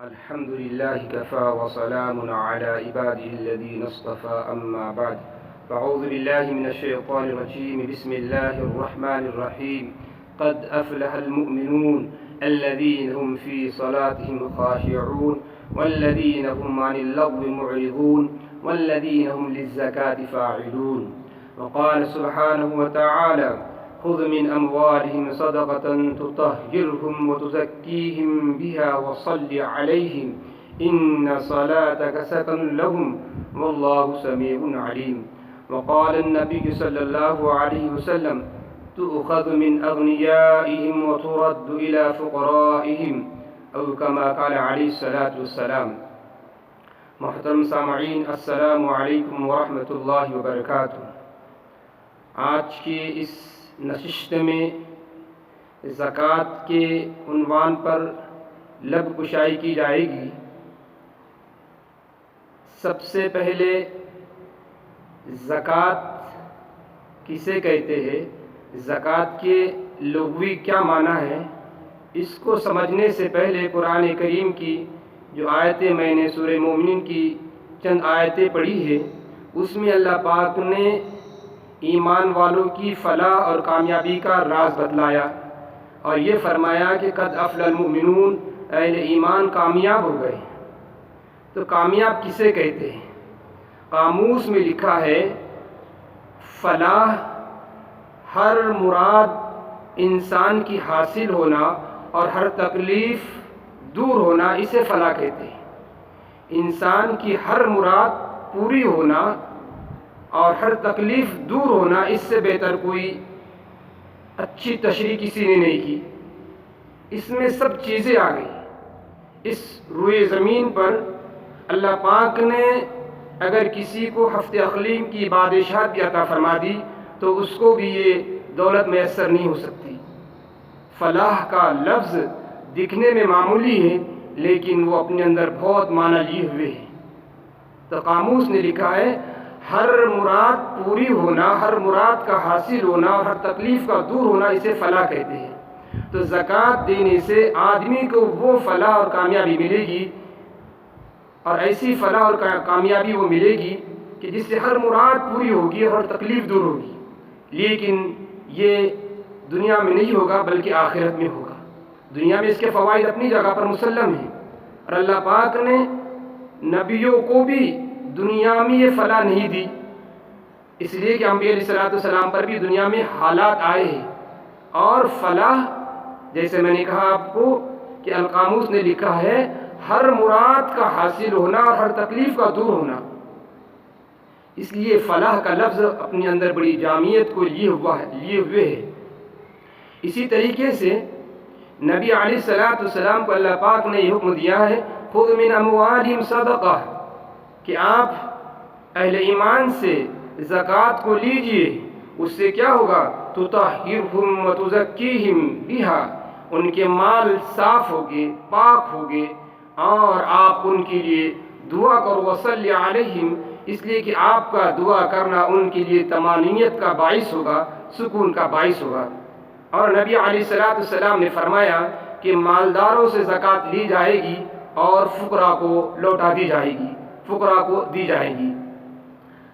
الحمد لله كفى وسلام على عباده الذين اصطفى أما بعد فأعوذ بالله من الشيطان الرجيم بسم الله الرحمن الرحيم قد أفلح المؤمنون الذين هم في صلاتهم خاشعون والذين هم عن اللغو معرضون والذين هم للزكاة فاعلون وقال سبحانه وتعالى خذ من أموالهم صدقة تطهرهم وتزكيهم بها وصل عليهم إن صلاتك سكن لهم والله سميع عليم وقال النبي صلى الله عليه وسلم تؤخذ من أغنيائهم وترد إلى فقرائهم أو كما قال عليه الصلاة والسلام۔ محترم سامعین، السلام علیکم ورحمۃ اللہ وبرکاتہ۔ آج کی اس نشست میں زکوٰۃ کے عنوان پر لب کشائی کی جائے گی۔ سب سے پہلے زکوٰۃ کسے کہتے ہیں، زکوٰۃ کے لغوی کیا معنی ہے، اس کو سمجھنے سے پہلے قرآن کریم کی جو آیتیں میں نے سورہ مومنین کی چند آیتیں پڑھی ہے، اس میں اللہ پاک نے ایمان والوں کی فلاح اور کامیابی کا راز بتلایا اور یہ فرمایا کہ قد افلح المؤمنون، اہل ایمان کامیاب ہو گئے۔ تو کامیاب کسے کہتے ہیں؟ قاموس میں لکھا ہے فلاح ہر مراد انسان کی حاصل ہونا اور ہر تکلیف دور ہونا، اسے فلاح کہتے ہیں۔ انسان کی ہر مراد پوری ہونا اور ہر تکلیف دور ہونا، اس سے بہتر کوئی اچھی تشریح کسی نے نہیں کی۔ اس میں سب چیزیں آ گئی۔ اس روئے زمین پر اللہ پاک نے اگر کسی کو ہفت اقلیم کی بادشاہت بھی عطا فرما دی تو اس کو بھی یہ دولت میسر نہیں ہو سکتی۔ فلاح کا لفظ دکھنے میں معمولی ہے لیکن وہ اپنے اندر بہت معنی لیے ہوئے ہے۔ تو قاموس نے لکھا ہے ہر مراد پوری ہونا، ہر مراد کا حاصل ہونا اور ہر تکلیف کا دور ہونا، اسے فلاح کہتے ہیں۔ تو زکوٰۃ دینے سے آدمی کو وہ فلاح اور کامیابی ملے گی، اور ایسی فلاح اور کامیابی وہ ملے گی کہ جس سے ہر مراد پوری ہوگی اور ہر تکلیف دور ہوگی۔ لیکن یہ دنیا میں نہیں ہوگا بلکہ آخرت میں ہوگا۔ دنیا میں اس کے فوائد اپنی جگہ پر مسلم ہیں، اور اللہ پاک نے نبیوں کو بھی دنیا میں یہ فلاح نہیں دی، اس لیے کہ انبیاء علیہ السلام پر بھی دنیا میں حالات آئے ہیں۔ اور فلاح جیسے میں نے کہا آپ کو کہ القاموس نے لکھا ہے ہر مراد کا حاصل ہونا اور ہر تکلیف کا دور ہونا، اس لیے فلاح کا لفظ اپنے اندر بڑی جامعیت کو لیے ہوئے ہے۔ اسی طریقے سے نبی علیہ السلام کو اللہ پاک نے یہ حکم دیا ہے خذ من اموالہم صدقہ، کہ آپ اہل ایمان سے زکوٰۃ کو لیجئے، اس سے کیا ہوگا تطہرہم وتزکیہم بہا، ان کے مال صاف ہوگے، پاک ہوگے، اور آپ ان کے لیے دعا کرو وصلی علیہم، اس لیے کہ آپ کا دعا کرنا ان کے لیے طمانینت کا باعث ہوگا، سکون کا باعث ہوگا۔ اور نبی علیہ السلام نے فرمایا کہ مالداروں سے زکوٰۃ لی جائے گی اور فقراء کو لوٹا دی جائے گی، فقراء کو دی جائے گی۔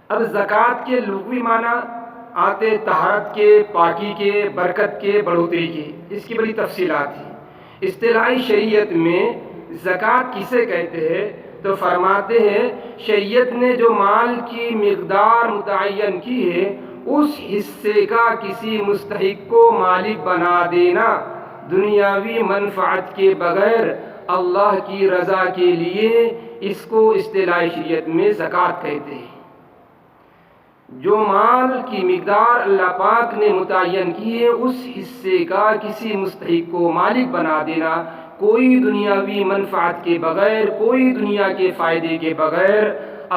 اب زکوٰۃ کے لغوی معنی آتے طہارت کے، پاکی کے، برکت کے، بڑھوتری کے، اس کی بڑی تفصیلات ہیں۔ اصطلاحی شریعت میں زکوٰۃ کسے کہتے ہیں تو فرماتے ہیں شریعت نے جو مال کی مقدار متعین کی ہے اس حصے کا کسی مستحق کو مالک بنا دینا، دنیاوی منفعت کے بغیر اللہ کی رضا کے لیے، اس کو اصطلاحی شریعت میں زکوٰۃ کہتے ہیں۔ جو مال کی مقدار اللہ پاک نے متعین کی ہے اس حصے کا کسی مستحق کو مالک بنا دینا، کوئی دنیاوی منفعت کے بغیر، کوئی دنیا کے فائدے کے بغیر،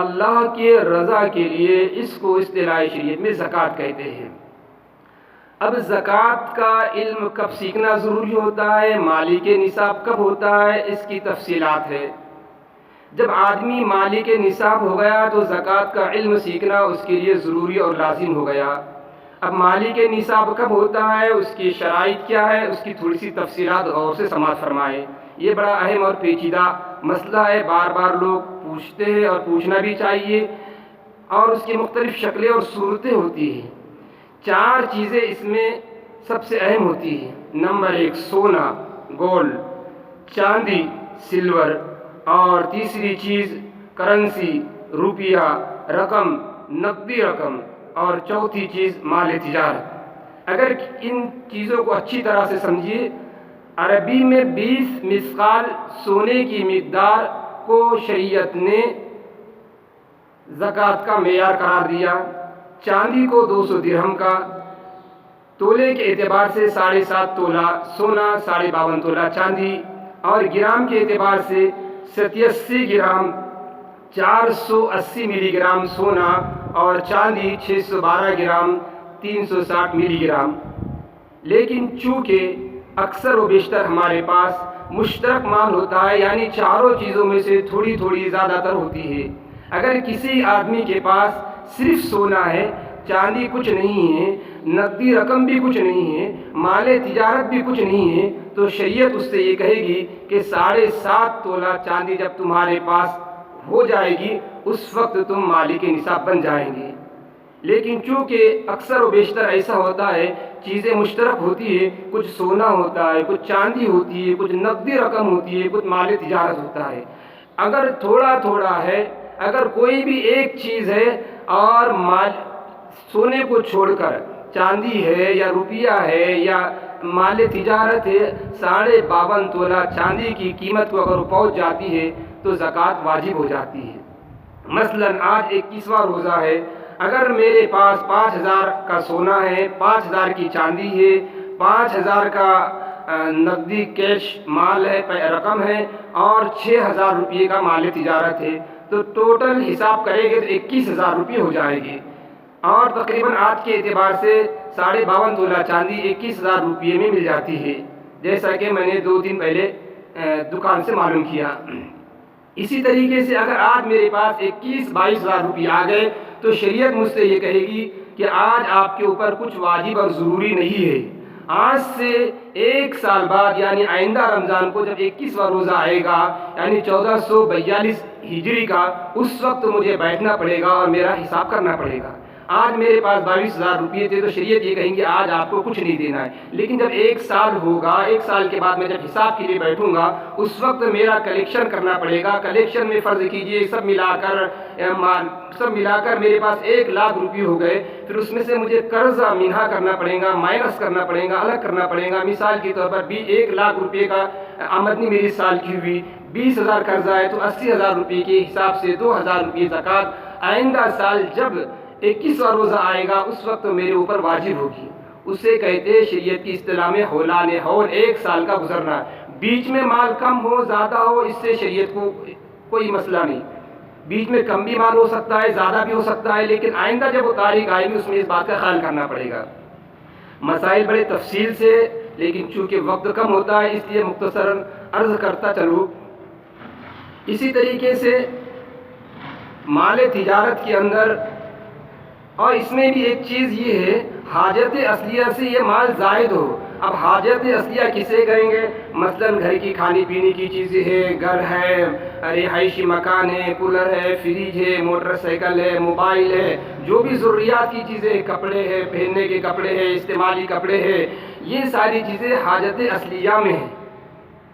اللہ کے رضا کے لیے، اس کو اصطلاحی شریعت میں زکوٰۃ کہتے ہیں۔ اب زکوٰۃ کا علم کب سیکھنا ضروری ہوتا ہے، مالک نصاب کب ہوتا ہے، اس کی تفصیلات ہے۔ جب آدمی مالک نصاب ہو گیا تو زکوٰۃ کا علم سیکھنا اس کے لیے ضروری اور لازم ہو گیا۔ اب مالک نصاب کب ہوتا ہے، اس کی شرائط کیا ہے، اس کی تھوڑی سی تفصیلات غور سے سماعت فرمائیں۔ یہ بڑا اہم اور پیچیدہ مسئلہ ہے، بار بار لوگ پوچھتے ہیں اور پوچھنا بھی چاہیے، اور اس کی مختلف شکلیں اور صورتیں ہوتی ہیں۔ 4 چیزیں اس میں سب سے اہم ہوتی ہیں۔ نمبر 1 سونا، گولڈ، چاندی، سلور، اور تیسری چیز کرنسی، روپیہ، رقم، نقدی رقم، اور چوتھی چیز مال تجارت۔ اگر ان چیزوں کو اچھی طرح سے سمجھیے، عربی میں 20 مثقال سونے کی مقدار کو شریعت نے زکوٰۃ کا معیار قرار دیا، چاندی کو 200 درہم کا، تولے کے اعتبار سے 7.5 تولہ سونا، 52.5 تولہ چاندی، اور گرام کے اعتبار سے 87 گرام 480 ملی گرام سونا، اور چاندی 612 گرام 360 ملی گرام۔ لیکن چونکہ اکثر و بیشتر ہمارے پاس مشترک مال ہوتا ہے، یعنی چاروں چیزوں میں سے تھوڑی تھوڑی زیادہ تر ہوتی ہے۔ اگر کسی آدمی کے پاس صرف سونا ہے، چاندی کچھ نہیں ہے، نقدی رقم بھی کچھ نہیں ہے، مال تجارت بھی کچھ نہیں ہے، تو شریعت اس سے یہ کہے گی کہ 7.5 تولہ چاندی جب تمہارے پاس ہو جائے گی، اس وقت تم مالک نصاب بن جائیں گے۔ لیکن چونکہ اکثر و بیشتر ایسا ہوتا ہے، چیزیں مشترک ہوتی ہے، کچھ سونا ہوتا ہے، کچھ چاندی ہوتی ہے، کچھ نقدی رقم ہوتی ہے، کچھ مال تجارت ہوتا ہے۔ اگر تھوڑا تھوڑا ہے، اگر کوئی بھی ایک چیز ہے اور سونے کو چھوڑ کر چاندی ہے یا روپیہ ہے یا مال تجارت ہے، 52.5 تولہ چاندی کی قیمت کو اگر پہنچ جاتی ہے تو زکوٰۃ واجب ہو جاتی ہے۔ مثلاً آج 21واں روزہ ہے، اگر میرے پاس 5,000 کا سونا ہے، 5,000 کی چاندی ہے، 5,000 کا نقدی کیش مال ہے، رقم ہے، اور 6,000 روپئے کا مال تجارت ہے، تو ٹوٹل حساب کریں گے تو 21,000 روپئے ہو جائے گی، اور تقریباً آج کے اعتبار سے 52.5 تولہ چاندی 21,000 روپئے میں مل جاتی ہے، جیسا کہ میں نے 2 دن پہلے دکان سے معلوم کیا۔ اسی طریقے سے اگر آج میرے پاس 21-22,000 روپئے آ گئے تو شریعت مجھ سے یہ کہے گی کہ آج آپ کے اوپر کچھ واجب اور ضروری نہیں ہے، آج سے 1 سال بعد یعنی آئندہ رمضان کو جب 21واں روزہ آئے گا، یعنی 1442 ہجری کا، اس وقت مجھے بیٹھنا پڑے گا اور میرا حساب کرنا پڑے گا۔ آج میرے پاس 22,000 روپئے تھے تو شریعت یہ کہیں گے آج آپ کو کچھ نہیں دینا ہے، لیکن جب 1 سال ہوگا، 1 سال کے بعد میں جب حساب کے لیے بیٹھوں گا، اس وقت میرا کلیکشن کرنا پڑے گا۔ کلیکشن میں فرض کیجئے سب ملا کر میرے پاس 1,00,000 روپئے ہو گئے، پھر اس میں سے مجھے قرضہ منہا کرنا پڑے گا، مائنس کرنا پڑے گا، الگ کرنا پڑے گا۔ مثال کے طور پر 1,00,000 روپئے کا آمدنی میری سال کی ہوئی، 20,000 قرضہ ہے تو 80,000 روپئے کے حساب سے 2,000 روپئے زکوٰۃ آئندہ سال جب 21واں روزہ آئے گا اس وقت میرے اوپر واجب ہوگی۔ اسے کہتے ہیں شریعت کی اصطلاح میں ہولان ہول، 1 سال کا گزرنا۔ بیچ میں مال کم ہو زیادہ ہو اس سے شریعت کو کوئی مسئلہ نہیں، بیچ میں کم بھی مال ہو سکتا ہے، زیادہ بھی ہو سکتا ہے، لیکن آئندہ جب وہ تاریخ آئے گی اس میں اس بات کا خیال کرنا پڑے گا۔ مسائل بڑے تفصیل سے، لیکن چونکہ وقت کم ہوتا ہے اس لیے مختصراً عرض کرتا چلوں۔ اسی طریقے سے مال تجارت کے اندر، اور اس میں بھی ایک چیز یہ ہے، حاجت اصلیہ سے یہ مال زائد ہو۔ اب حاجت اصلیہ کسے کہیں گے؟ مثلاً گھر کی کھانے پینے کی چیزیں ہیں، گھر ہے، رہائشی مکان ہے، کولر ہے، فریج ہے، موٹر سائیکل ہے، موبائل ہے، جو بھی ضروریات کی چیزیں، کپڑے ہیں، پہننے کے کپڑے ہیں، استعمالی کپڑے ہیں، یہ ساری چیزیں حاجت اصلیہ میں ہیں،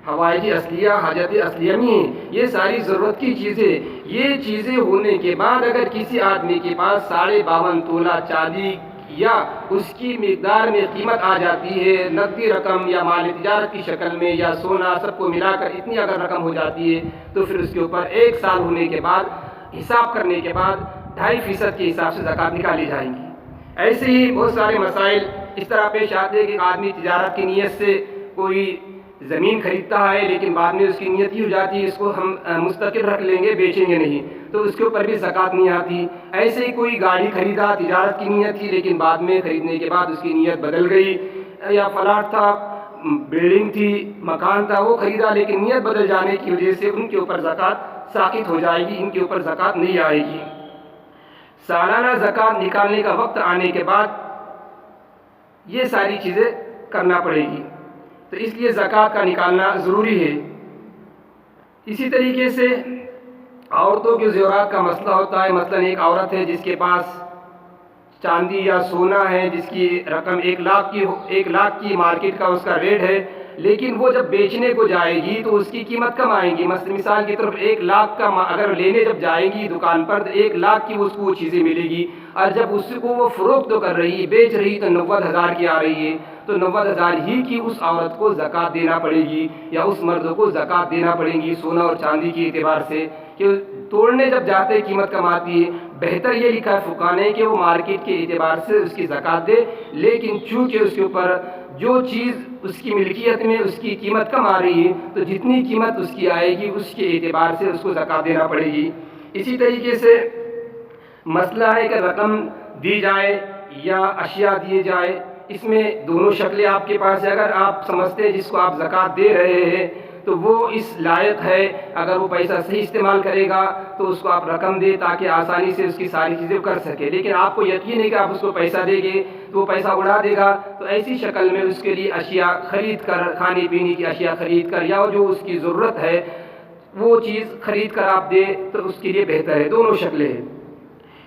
حوائج اصلیہ حاجت اصلیہ میں ہیں، یہ ساری ضرورت کی چیزیں۔ یہ چیزیں ہونے کے بعد اگر کسی آدمی کے پاس 52.5 تولہ چاندی یا اس کی مقدار میں قیمت آ جاتی ہے، نقدی رقم یا مال تجارت کی شکل میں یا سونا سب کو ملا کر اتنی اگر رقم ہو جاتی ہے تو پھر اس کے اوپر 1 سال ہونے کے بعد حساب کرنے کے بعد 2.5% کے حساب سے زکوٰۃ نکالی جائیں گی۔ ایسے ہی بہت سارے مسائل اس طرح پیش آتے ہیں کہ آدمی تجارت کی نیت سے کوئی زمین خریدتا ہے لیکن بعد میں اس کی نیت یہ ہو جاتی ہے اس کو ہم مستقل رکھ لیں گے، بیچیں گے نہیں، تو اس کے اوپر بھی زکوٰۃ نہیں آتی۔ ایسے ہی کوئی گاڑی خریدا، تجارت کی نیت تھی لیکن بعد میں خریدنے کے بعد اس کی نیت بدل گئی، یا پلاٹ تھا، بلڈنگ تھی، مکان تھا، وہ خریدا لیکن نیت بدل جانے کی وجہ سے ان کے اوپر زکوٰۃ ساقط ہو جائے گی، ان کے اوپر زکوٰۃ نہیں آئے گی۔ سالانہ زکوٰۃ نکالنے کا وقت آنے کے بعد یہ ساری چیزیں کرنا پڑے گی، تو اس لیے زکوٰۃ کا نکالنا ضروری ہے۔ اسی طریقے سے عورتوں کے زیورات کا مسئلہ ہوتا ہے. مثلاً ایک عورت ہے جس کے پاس چاندی یا سونا ہے جس کی رقم 1 لاکھ کی مارکیٹ کا اس کا ریٹ ہے، لیکن وہ جب بیچنے کو جائے گی تو اس کی قیمت کم آئے گی. مثال کی طرف 1 لاکھ کا اگر لینے جب جائے گی دکان پر تو 1 لاکھ کی اس کو وہ چیزیں ملے گی، اور جب اس کو وہ فروخت تو کر رہی ہے، بیچ رہی تو 90,000 کی آ رہی ہے، تو 90,000 ہی کی اس عورت کو زکوٰۃ دینا پڑے گی یا اس مرد کو زکوٰۃ دینا پڑے گی سونا اور چاندی کے اعتبار سے. کہ توڑنے جب جاتے ہیں قیمت کم آتی ہے. بہتر یہ لکھا ہے فقہاء نے کہ وہ مارکیٹ کے اعتبار سے اس کی زکوٰۃ دے، لیکن چونکہ اس کے اوپر جو چیز اس کی ملکیت میں اس کی قیمت کم آ رہی ہے تو جتنی قیمت اس کی آئے گی اس کے اعتبار سے اس کو زکوٰۃ دینا پڑے گی. اسی طریقے سے مسئلہ ہے کہ رقم دی جائے یا اشیاء دیے جائے، اس میں دونوں شکلیں آپ کے پاس ہے. اگر آپ سمجھتے ہیں جس کو آپ زکوٰۃ دے رہے ہیں تو وہ اس لائق ہے، اگر وہ پیسہ صحیح استعمال کرے گا تو اس کو آپ رقم دیں تاکہ آسانی سے اس کی ساری چیزیں کر سکے. لیکن آپ کو یقین ہے کہ آپ اس کو پیسہ دیں گے تو وہ پیسہ اڑا دے گا، تو ایسی شکل میں اس کے لیے اشیاء خرید کر، کھانے پینے کی اشیاء خرید کر یا جو اس کی ضرورت ہے وہ چیز خرید کر آپ دیں تو اس کے لیے بہتر ہے. دونوں شکلیں ہیں.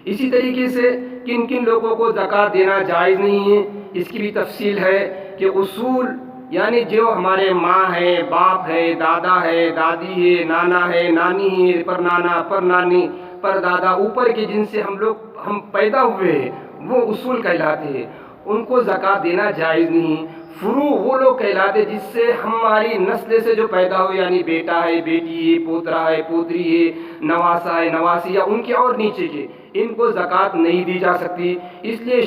اسی طریقے سے کن کن لوگوں کو زکوٰۃ دینا جائز نہیں ہے، اس کی بھی تفصیل ہے. کہ اصول یعنی جو ہمارے ماں ہے، باپ ہے، دادا ہے، دادی ہے، نانا ہے، نانی ہے، پر نانا، پر نانی، پر دادا، اوپر کے جن سے ہم پیدا ہوئے ہیں وہ اصول کہلاتے ہیں، ان کو زکوٰۃ دینا جائز نہیں. فروع وہ لوگ کہلاتے جس سے ہماری نسل سے جو پیدا ہوئے، یعنی بیٹا ہے، بیٹی ہے، پوترا ہے، پوتری ہے، نواسا ہے، نواسی، یا ان کے اور نیچے کے، ان کو زکوٰۃ نہیں دی جا سکتی. اس لیے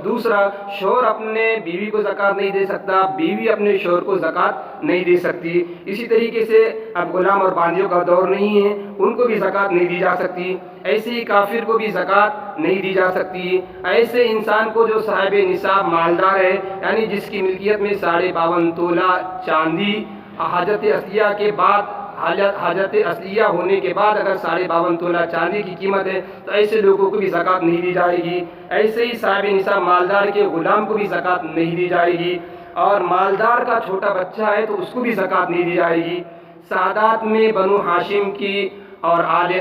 دوسرا، شوہر اپنے بیوی کو زکوٰۃ نہیں دے سکتا، بیوی اپنے شوہر کو زکوٰۃ نہیں دے سکتی. اسی طریقے سے اب غلام اور باندیوں کا دور نہیں ہے، ان کو بھی زکوٰۃ نہیں دی جا سکتی. ایسے ہی کافر کو بھی زکوٰۃ نہیں دی جا سکتی. ایسے انسان کو جو صاحب نصاب مالدار ہے، یعنی جس کی ملکیت میں 52.5 تولہ چاندی حاجت اصلیہ کے بعد، حاجت اصلیہ ہونے کے بعد اگر 52.5 تولہ چاندی کی قیمت ہے تو ایسے لوگوں کو بھی زکوٰۃ نہیں دی جائے گی. ایسے ہی صاحب نصاب مالدار کے غلام کو بھی زکوٰۃ نہیں دی جائے گی. اور مالدار کا چھوٹا بچہ ہے تو اس کو بھی زکوٰۃ نہیں دی جائے گی. سادات میں بنو ہاشم کی اور آل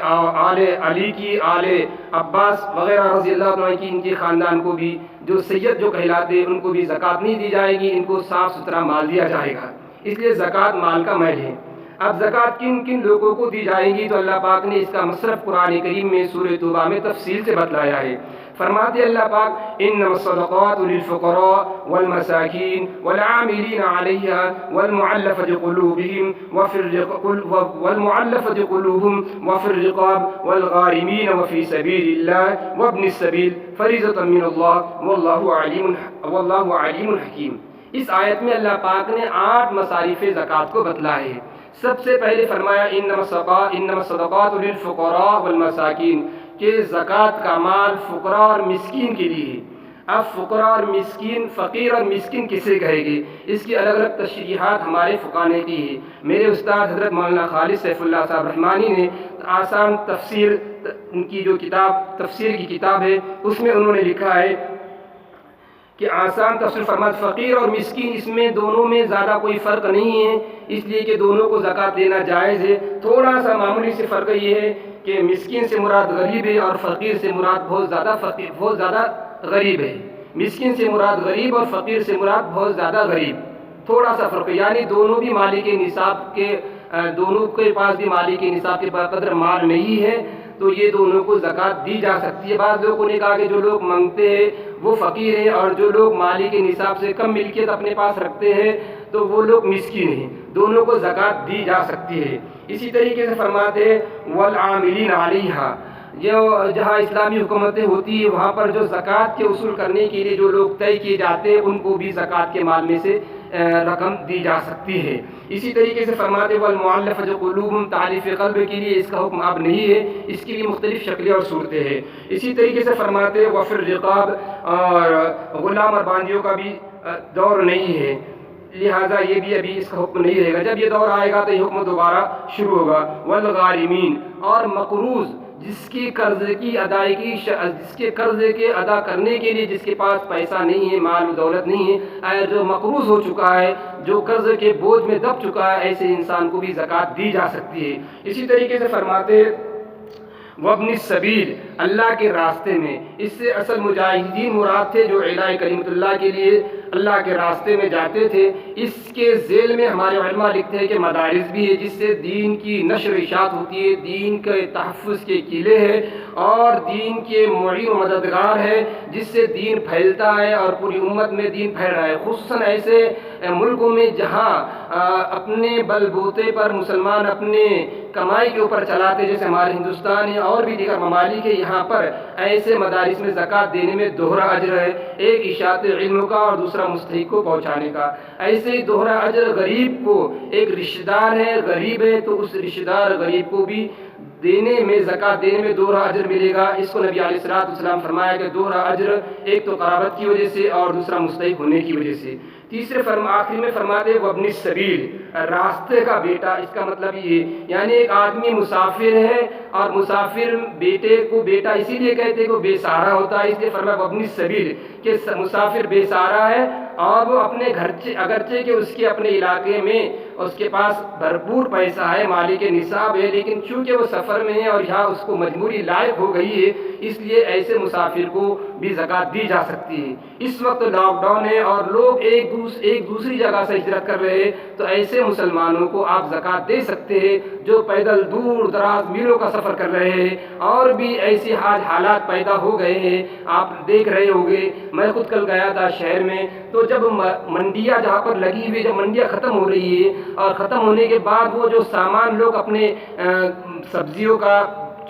علی کی، آل عباس وغیرہ رضی اللہ عنہ کی، ان کے خاندان کو بھی جو سید جو کہلاتے ہیں ان کو بھی زکوٰۃ نہیں دی جائے گی. ان کو صاف ستھرا مال دیا جائے گا، اس لیے زکوٰۃ مال کا محل ہے. اب زکوٰۃ کن کن لوگوں کو دی جائے گی تو اللہ پاک نے اس کا مصرف قرآن کریم میں سورہ توبہ میں تفصیل سے بتلایا ہے. فرماتے اللہ پاک: انما الصدقات للفقراء والمساکین والعاملین علیہا والمعلفۃ قلوبہم وفی الرقاب والغارمین وفی سبیل اللہ وابن السبیل فریضۃ من اللہ واللہ علیم حکیم. اس آیت میں اللہ پاک نے 8 مصارف زکوٰۃ کو بتلایا ہے. سب سے پہلے فرمایا انما الصدقات للفقراء والمساکین، کہ زکوٰۃ کا مال فقراء اور مسکین کے لیے ہے. اب فقراء اور مسکین، فقیر اور مسکین کسے کہے گے، اس کی الگ الگ تشریحات ہمارے فقہاء نے کی ہے. میرے استاد حضرت مولانا خالد سیف اللہ صاحب رحمانی نے آسان تفسیر، ان کی جو کتاب تفسیر کی کتاب ہے اس میں انہوں نے لکھا ہے کہ آسان تفسیر فرماتے فقیر اور مسکین، اس میں دونوں میں زیادہ کوئی فرق نہیں ہے، اس لیے کہ دونوں کو زکوٰۃ دینا جائز ہے. تھوڑا سا معمولی سے فرق یہ ہے کہ مسکین سے مراد غریب ہے اور فقیر سے مراد بہت زیادہ غریب ہے. مسکین سے مراد غریب اور فقیر سے مراد بہت زیادہ غریب. تھوڑا سا فرق، یعنی دونوں بھی مالک نصاب کے، دونوں کے پاس بھی مالک نصاب کے قدر مال نہیں ہے تو یہ دونوں کو زکوٰۃ دی جا سکتی ہے. بعض لوگوں نے کہا کہ جو لوگ منگتے ہیں وہ فقیر ہیں اور جو لوگ مالک نصاب سے کم ملکیت اپنے پاس رکھتے ہیں تو وہ لوگ مسکین ہیں. دونوں کو زکوٰۃ دی جا سکتی ہے. اسی طریقے سے فرماتے ہیں والعاملین علیہا، جہاں اسلامی حکومتیں ہوتی ہیں وہاں پر جو زکوٰۃ کے اصول کرنے کے لیے جو لوگ طے کیے جاتے ہیں ان کو بھی زکوٰۃ کے مال میں سے رقم دی جا سکتی ہے. اسی طریقے سے فرماتے والمعلفۃ قلوبہم، تعلیف قلب کے لیے اس کا حکم اب نہیں ہے، اس کی بھی مختلف شکلیں اور صورتیں ہیں. اسی طریقے سے فرماتے وفی الرقاب، اور غلام اور باندیوں کا بھی دور نہیں ہے، لہٰذا یہ بھی ابھی اس کا حکم نہیں رہے گا. جب یہ دور آئے گا تو یہ حکم دوبارہ شروع ہوگا. والغارمین، اور مقروض جس کے قرض کی ادائیگی جس کے قرض کے ادا کرنے کے لیے جس کے پاس پیسہ نہیں ہے، مال و دولت نہیں ہے، جو مقروض ہو چکا ہے، جو قرض کے بوجھ میں دب چکا ہے، ایسے انسان کو بھی زکوٰۃ دی جا سکتی ہے۔ اسی طریقے سے فرماتے وابن السبیل، اللہ کے راستے میں، اس سے اصل مجاہدین مراد تھے جو الہ کلمۃ اللہ کے لیے اللہ کے راستے میں جاتے تھے۔ اس کے ذیل میں ہمارے علماء لکھتے ہیں کہ مدارس بھی ہے جس سے دین کی نشر و اشاعت ہوتی ہے، دین کے تحفظ کے قلعے ہیں اور دین کے معین و مددگار ہے، جس سے دین پھیلتا ہے اور پوری امت میں دین پھیل رہا ہے، خصوصاً ایسے ملکوں میں جہاں اپنے بل بوتے پر مسلمان اپنے کمائی کے اوپر چلاتے، جیسے ہمارے ہندوستان ہے اور بھی دیگر ممالک ہے، یہاں پر ایسے مدارس میں زکوٰۃ دینے میں دوہرا اجر ہے، ایک اشاعت علم کا اور دوسرا مستحق کو پہنچانے کا۔ ایسے ہی دوہرا اجر غریب کو، ایک رشتہ دار ہے غریب ہے تو اس رشتہ دار غریب کو بھی دینے میں، زکوٰۃ دینے میں دوہرا اجر ملے گا۔ اس کو نبی علیہ السلام فرمایا کہ دوہرا اجر ایک تو قرابت کی وجہ سے اور دوسرا مستحق ہونے کی وجہ سے۔ تیسرے آخری میں فرماتے وابن السبیل، راستے کا بیٹا، اس کا مطلب یہ یعنی ایک آدمی مسافر ہے اور مسافر بیٹے کو بیٹا اسی لیے کہتے ہیں کہ وہ بے سہارا ہوتا ہے، اس لیے فرمایا وابن السبیل کہ مسافر بے سہارا ہے اور وہ اپنے گھر اگرچہ کہ اس کے اپنے علاقے میں اس کے پاس بھرپور پیسہ ہے، مالک نصاب ہے، لیکن چونکہ وہ سفر میں ہے اور یہاں اس کو مجبوری لاحق ہو گئی ہے، اس لیے ایسے مسافر کو بھی زکوٰۃ دی جا سکتی ہے۔ اس وقت لاک ڈاؤن ہے اور لوگ ایک دوسری جگہ سے ہجرت کر رہے ہیں، تو ایسے مسلمانوں کو آپ زکوٰۃ دے سکتے ہیں جو پیدل دور دراز میلوں کا سفر کر رہے ہیں، اور بھی ایسی حالات پیدا ہو گئے ہیں۔ آپ دیکھ رہے ہوں گے، میں خود کل گیا تھا شہر میں، تو جب منڈیاں جہاں پر لگی ہوئی، جب منڈیاں ختم ہو رہی ہے اور ختم ہونے کے بعد وہ جو سامان لوگ اپنے سبزیوں کا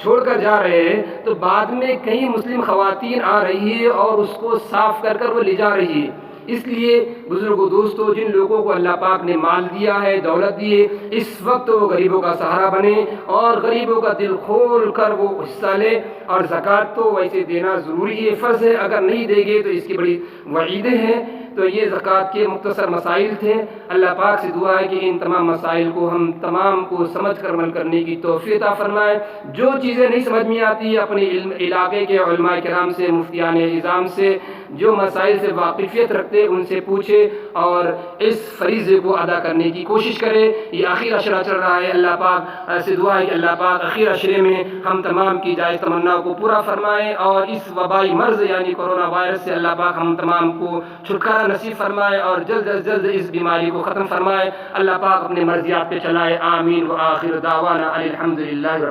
چھوڑ کر جا رہے ہیں، تو بعد میں کئی مسلم خواتین آ رہی ہے اور اس کو صاف کر وہ لے جا رہی ہے۔ اس لیے بزرگوں دوستو، جن لوگوں کو اللہ پاک نے مال دیا ہے، دولت دی ہے، اس وقت وہ غریبوں کا سہارا بنے اور غریبوں کا دل کھول کر وہ حصہ لے، اور زکوٰۃ تو ویسے دینا ضروری ہے، فرض ہے، اگر نہیں دے گے تو اس کی بڑی وعیدیں ہیں۔ تو یہ زکوٰۃ کے مختصر مسائل تھے۔ اللہ پاک سے دعا ہے کہ ان تمام مسائل کو ہم تمام کو سمجھ کر عمل کرنے کی توفیق عطا فرمائے۔ جو چیزیں نہیں سمجھ میں آتی اپنے علاقے کے علماء کرام سے، مفتیان نظام سے، جو مسائل سے واقفیت رکھتے ان سے پوچھے اور اس فریضے کو ادا کرنے کی کوشش کرے۔ یہ آخر عشرہ چل رہا ہے، اللہ پاک سے دعا ہے کہ اللہ پاک آخر عشرے میں ہم تمام کی جائز تمنا کو پورا فرمائے اور اس وبائی مرض یعنی کورونا وائرس سے اللہ پاک ہم تمام کو چھٹکارا نصیب فرمائے اور جلد از جلد اس بیماری کو ختم فرمائے۔ اللہ پاک اپنے مرضیات پہ چلائے، آمین۔ وآخر دعوانا الحمدللہ۔